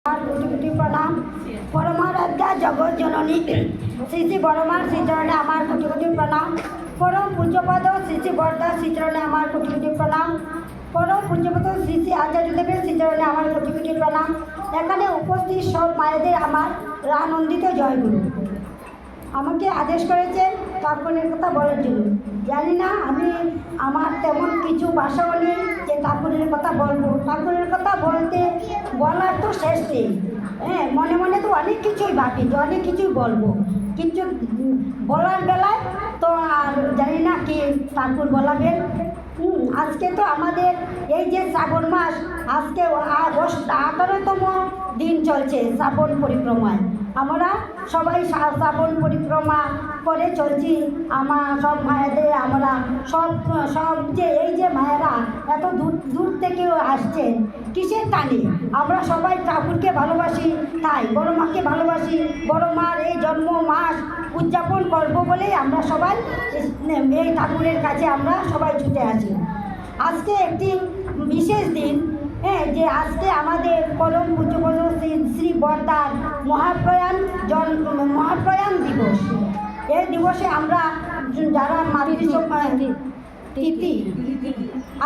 কোটি কোটি প্রণাম। পরমারাধ্যা জগৎ জননী শ্রী শ্রী বড়মার শ্রীচরণে আমার কোটি কোটি প্রণাম। পরম পূজ্যপদ শ্রী শ্রী বরদা শ্রীচরণে আমার কোটি কোটি প্রণাম। পরম পূজ্যপদ শ্রী শ্রী আচার্যদেবের শ্রীচরণে আমার কোটি কোটি প্রণাম। এখানে উপস্থিত সব মায়েদের আমার আনন্দিত জয়গুরু। আমাকে আদেশ করেছেন ঠাকুরের কথা বলার জন্য। জানি না আমি আমার তেমন কিছু ভাষাও নেই যে ঠাকুরের কথা বলবো। ঠাকুরের কথা বলার তো শেষ নেই। হ্যাঁ, মনে মনে তো অনেক কিছুই বাকি, তো অনেক কিছুই বলবো, কিন্তু বলার বেলায় তো আর জানি না কি ঠাকুর বলাবেন। আজকে তো আমাদের এই যে শ্রাবণ মাস, আজকে 18তম দিন চলছে শ্রাবণ পরিক্রমায়। আমরা সবাই শ্রাবণ পরিক্রমা করে চলছি। আমার সব মায়েদের আমরা সব যে এই যে মায়েরা এত দূর থেকে আসছেন কিসের টানে? আমরা সবাই ঠাকুরকে ভালোবাসি, তাই বড় মাকে ভালোবাসি। বড় মার এই জন্ম মাস উদযাপন করবো বলেই আমরা সবাই এই ঠাকুরের কাছে আমরা সবাই ছুটে আসি। আজকে একটি বিশেষ দিন, হ্যাঁ, যে আজকে আমাদের পরম পূজ্যপদ শ্রী শ্রী বরদার মহাপ্রয়াণ দিবস। এই দিবসে আমরা যারা তিথি,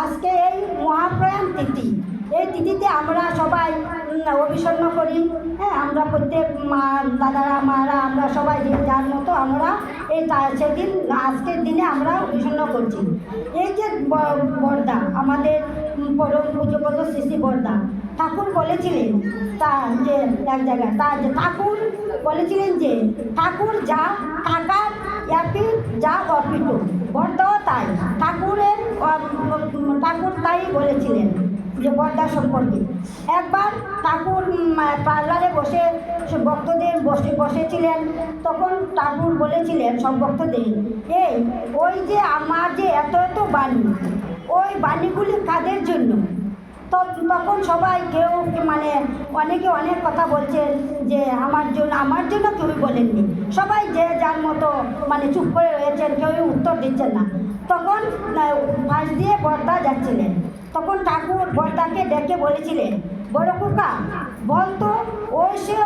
আজকে এই মহাপ্রয়াণ তিথি, এই তিথিতে আমরা সবাই অভিসন্ন করি। হ্যাঁ, আমরা প্রত্যেক মা দাদারা মারা আমরা সবাই যে যার মতো আমরা সেদিন আজকের দিনে আমরা অভিসন্ন করছি। এই যে বরদা আমাদের পরম পূজ্যপদ শ্রী শ্রী বরদা ঠাকুর বলেছিলেন, তার যে এক জায়গায় ঠাকুর বলেছিলেন যে ঠাকুর যা টাকার অ্যাপি যা অপিটো, বরদাও তাই। ঠাকুর তাই বলেছিলেন যে বরদা সম্পর্কে। একবার ঠাকুর পার্লারে বসে ভক্তদের বসেছিলেন, তখন ঠাকুর বলেছিলেন সব ভক্তদের, ওই যে আমার যে এত এত বাণী, ওই বাণীগুলি কাদের জন্য? তখন সবাই কেউ অনেকে অনেক কথা বলছেন যে আমার জন্য কেউই বলেননি। সবাই যে যার মতো চুপ করে রয়েছেন, কেউই উত্তর দিচ্ছেন না। তখন পাশ দিয়ে বরদা যাচ্ছিলেন, তখন ঠাকুর বরদাকে ডেকে বলেছিলেন, বড় খোকা বলতো ওই সে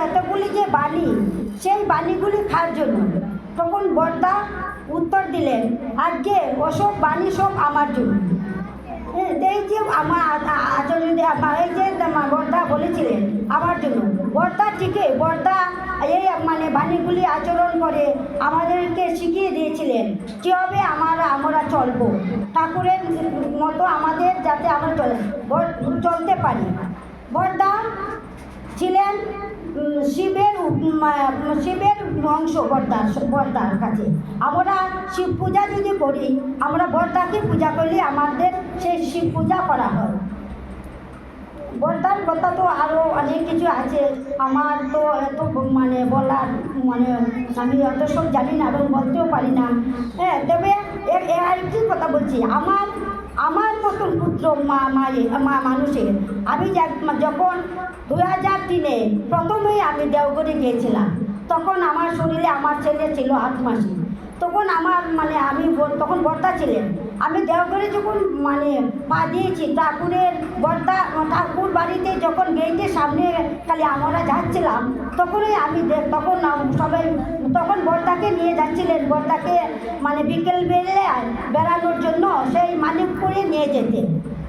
এতগুলি যে বাণী, সেই বাণীগুলি কার জন্য? তখন বরদা উত্তর দিলেন, আজকে ওসব বাণী সব আমার জন্য। এই যে আমার আচার্যদেব এই যে বরদা বলেছিলেন আমার জন্য। বরদা ঠিকই, বরদা এই বাণীগুলি আচরণ করে আমাদেরকে শিখিয়ে দিয়েছিলেন কীভাবে আমরা চলবো, ঠাকুরের মতো আমাদের যাতে আমরা চলতে পারি। বরদা ছিলেন শিবের অংশ। বরদার কাছে আমরা শিব পূজা যদি করি, আমরা বরদাকে পূজা করলে আমাদের সেই শিব পূজা করা হয়। বরদার কথা তো আরও অনেক কিছু আছে, আমার তো এত বলার আমি অত সব জানি না এবং বলতেও পারি না। হ্যাঁ, তবে আরেকটি কথা বলছি, আমার মতন পুত্র মানুষের আমি যখন 2003-এ প্রথমেই আমি দেওঘরে গিয়েছিলাম, তখন আমার শরীরে আমার ছেলে ছিল 8 মাসে। তখন আমার তখন বরদা ছিলেন। আমি দেওঘরে যখন পা দিয়েছি, ঠাকুর বাড়িতে যখন গেটের সামনে খালি আমরা যাচ্ছিলাম, তখন বরদাকে নিয়ে যাচ্ছিলেন। বরদাকে বিকেল বেলায় বেড়ানোর জন্য সেই মানিকপুরে নিয়ে যেতেন।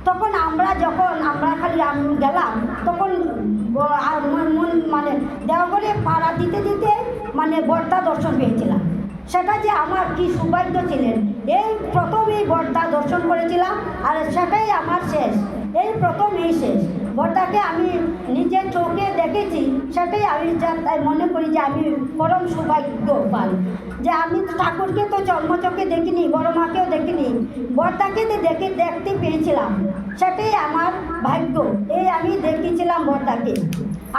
তখন আমরা গেলাম, তখন দেওঘরে পাড়া দিতে বরদা দর্শন পেয়েছিলাম। সেটা যে আমার কি সৌভাগ্য ছিলেন। এই প্রথম এই বরদা দর্শন করেছিলাম, আর সেটাই আমার শেষ, এই প্রথম এই শেষ। বরদাকে আমি নিজের চোখে দেখেছি, সেটাই আমি তাই মনে করি যে আমি পরম সৌভাগ্যবান, যে আমি ঠাকুরকে তো জন্মচোখে দেখিনি, বড় মাকেও দেখিনি, বরদাকে দেখতে পেয়েছিলাম, সেটাই আমার ভাগ্য। এই আমি দেখেছিলাম বরদাকে,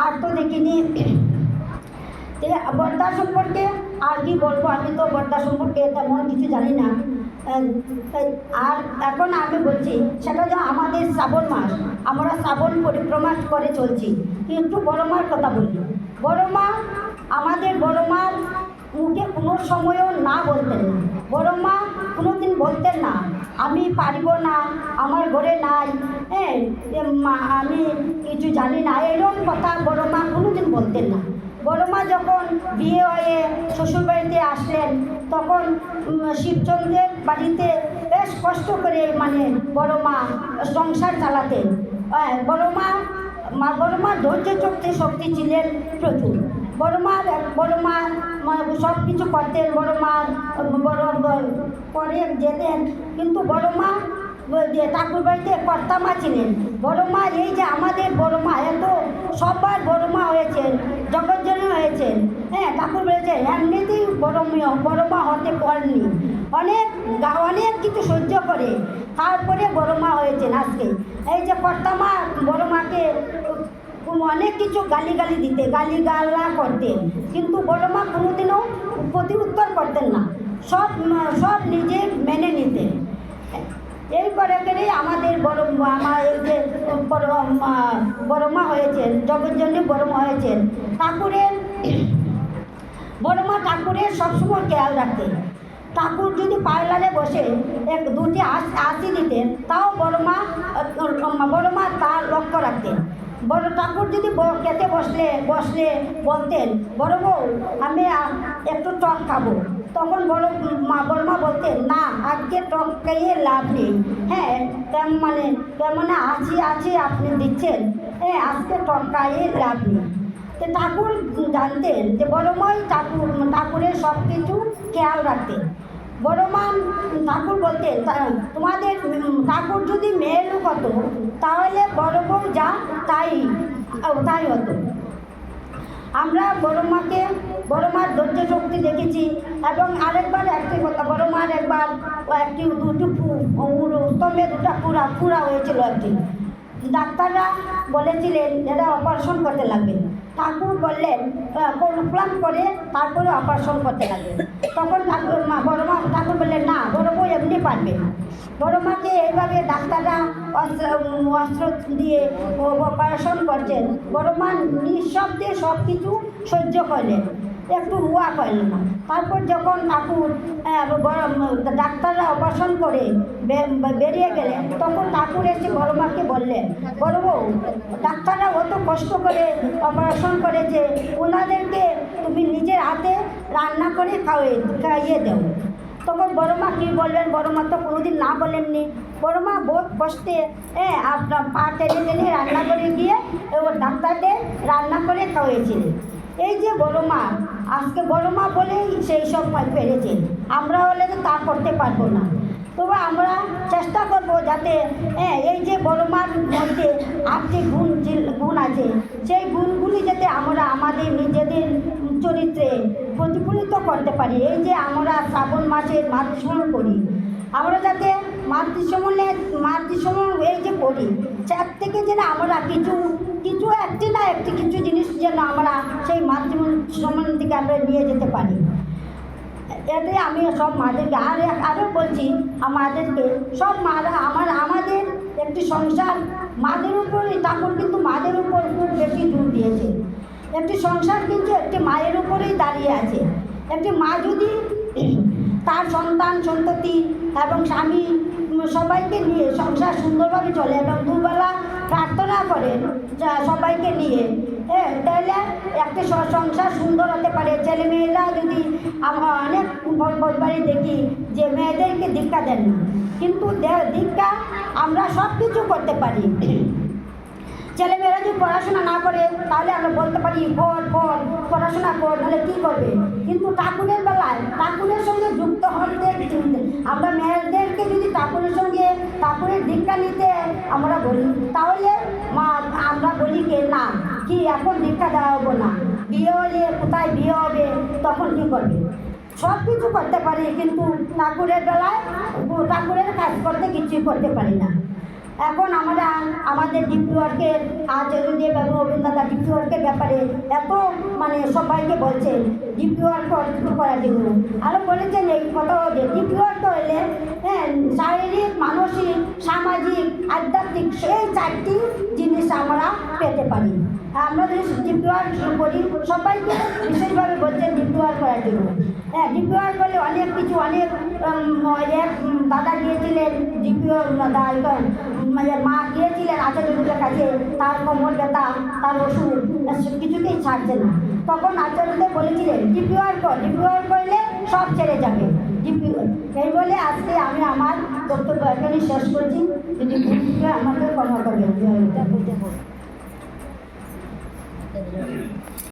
আর তো দেখিনি। বরদা সম্পর্কে আর কি বলবো, আমি তো বরদা সম্পর্কে তেমন কিছু জানি না। আর এখন আমি বলছি, সেটা যে আমাদের শ্রাবণ মাস, আমরা শ্রাবণ পরিক্রমা করে চলছি। কিন্তু বড় মার কথা বলি। আমাদের বড় মার মুখে কোনো সময়ও না বলতেন না। বড় মা কোনোদিন বলতেন না আমি পারিব না, আমার ঘরে নাই, হ্যাঁ আমি কিছু জানি না, এরকম কথা বড় মা কোনোদিন বলতেন না। বড় মা যখন বিয়ে হয়ে শ্বশুরবাড়িতে আসলেন তখন শিবচন্দ্রের বাড়িতে বেশ কষ্ট করে মানে বড় মা সংসার চালাতেন। বড় মা ধৈর্য শক্তি ছিলেন প্রচুর। বড় মা সব কিছু করতেন, বড় করে যেতেন, কিন্তু বড় মা যে ঠাকুর বাড়িতে কর্তামা ছিলেন। বড় মা এই যে আমাদের বড় মা এত সবার বড় মা হয়েছেন, জগজ্জননী হয়েছেন, হ্যাঁ ঠাকুর বলেছেন, এমনিতেই বড় মা হতে পারেননি, অনেক কিছু সহ্য করে তারপরে বড় মা হয়েছেন আজকে। এই যে কর্তামা বড় মাকে অনেক কিছু গালি দিতে গালিগালা করতেন, কিন্তু বড় মা কোনোদিনও প্রতি উত্তর করতেন না, সব নিজে মেনে নিতেন। এই করে আমাদের আমার এই যে বড় মা হয়েছেন, জগজ্জননী বড় মা হয়েছেন। বড় মা ঠাকুরের সবসময় খেয়াল রাখতেন। ঠাকুর যদি পার্লারে বসে দুটি আশি দিতেন, তাও বড় মা তার লক্ষ্য রাখতেন। বড় ঠাকুর যদি খেতে বসলে বলতেন, বড় বউ আমি একটু টক খাবো, তখন বড় মা বলতেন, না আজকে টক খাইয়ে লাভ নেই, হ্যাঁ কেমন আছি আপনি দিচ্ছেন, হ্যাঁ আজকে টক খাইয়ে লাভ নেই। তো ঠাকুর জানতেন যে বড় মাই ঠাকুরের সব কিছু খেয়াল রাখতেন। বড় মা ঠাকুর বলতেন, তোমাদের ঠাকুর যদি মেয়ে লোক হতো তাহলে বড় বউ যা তাই হতো। আমরা বড় মার ধৈর্য শক্তি দেখেছি। এবং আরেকবার একটি কথা, বড় মার একবার দুটো স্তম্ভে দুটা পুরা হয়েছিল একদিন। ডাক্তাররা বলেছিলেন এরা অপারেশন করতে লাগবে। ঠাকুর বললেন প্ল্যান করে তারপরে অপারেশন করতে লাগবে। তখন বড় মা ঠাকুর বললেন, না বড় বউ এমনি পারবে। বড় মাকে এইভাবে ডাক্তাররা অস্ত্র দিয়ে অপারেশন করছেন। বড় মা নিঃশব্দে সব কিছু সহ্য করলেন, একটু হুয়া করলেন না। তারপর যখন ঠাকুর ডাক্তাররা অপারেশন করে বেরিয়ে গেলেন, তখন ঠাকুর এসে বড় মাকে বললেন, বড় বউ ডাক্তাররা অত কষ্ট করে অপারেশন করেছে, ওনাদেরকে তুমি নিজের হাতে রান্না করে খাইয়ে দাও। তখন বড় মা কী বললেন, বড় মা তো কোনোদিন না বলেননি। বড় মা বহুত কষ্টে আপনার পা টেনে রান্না করে গিয়ে ডাক্তারদের রান্না করে খাওয়াইছিলেন। এই যে বড় মা, আজকে বড় মা বলেই সেই সব পেরেছেন, আমরা হলে তো তা করতে পারবো না। তবে আমরা চেষ্টা করব যাতে এই যে বড় মার মধ্যে যে গুণ আছে, সেই গুণগুলি যাতে আমরা আমাদের নিজেদের চরিত্রে প্রতিফলিত করতে পারি। এই যে আমরা শ্রাবণ মাসের মাতৃসমন করি, আমরা যাতে মাতৃসমন এই যে করি, তার থেকে যেন আমরা কিছু কিছু জিনিস যেন আমরা সেই মাতৃসমন থেকে আমরা নিয়ে যেতে পারি। এতে আমি সব মাদেরকে আরও বলছি, আমাদেরকে সব মারা আমাদের একটি সংসার মাদের উপরই, ঠাকুর কিন্তু মাদের উপর খুব বেশি জোর দিয়েছে। একটি সংসার কিন্তু একটি মায়ের উপরেই দাঁড়িয়ে আছে। একটি মা যদি তার সন্তান সন্ততি এবং স্বামী সবাইকে নিয়ে সংসার সুন্দরভাবে চলে এবং দুবেলা প্রার্থনা করেন সবাইকে নিয়ে, তাহলে একটা সংসার সুন্দর হতে পারে। ছেলেমেয়েরা যদি আমরা অনেক বাড়ি দেখি যে মেয়েদেরকে দীক্ষা দেন না, কিন্তু দীক্ষা আমরা সব কিছু করতে পারি। ছেলেমেয়েরা যদি পড়াশোনা না করে তাহলে আমরা বলতে পারি পড়াশোনা কর, তাহলে কী করবে। কিন্তু ঠাকুরের বেলায় ঠাকুরের সঙ্গে যুক্ত হতে আমরা মেয়েদেরকে যদি ঠাকুরের দীক্ষা নিতে আমরা বলি, তাহলে আমরা বলি কে না কি এখন দীক্ষা দেওয়া হবো না, বিয়ে হলে কোথায় বিয়ে হবে, তখন কী করবে। সব কিছু করতে পারি, কিন্তু ঠাকুরের বেলায় ঠাকুরের কাজ করতে কিছুই করতে পারি না। এখন আমরা আমাদের ডিপি ওয়ার্কের যে রবীন্দ্রনাথ ডিপি ওয়ার্কের ব্যাপারে এত সবাইকে বলছেন ডিপি ওয়ার্ক করার জন্য। আরও বলেছেন এই কথা যে ডিপি ওয়ার্ক হলে শারীরিক, মানসিক, সামাজিক, আধ্যাত্মিক সেই 4টি জিনিস আমরা পেতে পারি। আমরা যদি ডিপি ওয়ার্ক করি, সবাইকে বিশেষভাবে বলছেন ডিপি ওয়ার্ক করার জন্য। হ্যাঁ, ডিপিআর করলে অনেক কিছু অনেক দাদা গিয়েছিলেন ডিপিও মানে মা গিয়েছিলেন আচার্যদের কাছে, তার কোমর ব্যথা, তার ওষুধ কিছুতেই ছাড়ছে না। তখন আচার্যদের বলেছিলেন ডিপিআর কর, ডিপিআর করলে সব ছেড়ে যাবে। ডিপিআর এই বলে আজকে আমি আমার বক্তব্য এখানে শেষ করছি। যদি আমাকে ক্ষমা করবেন।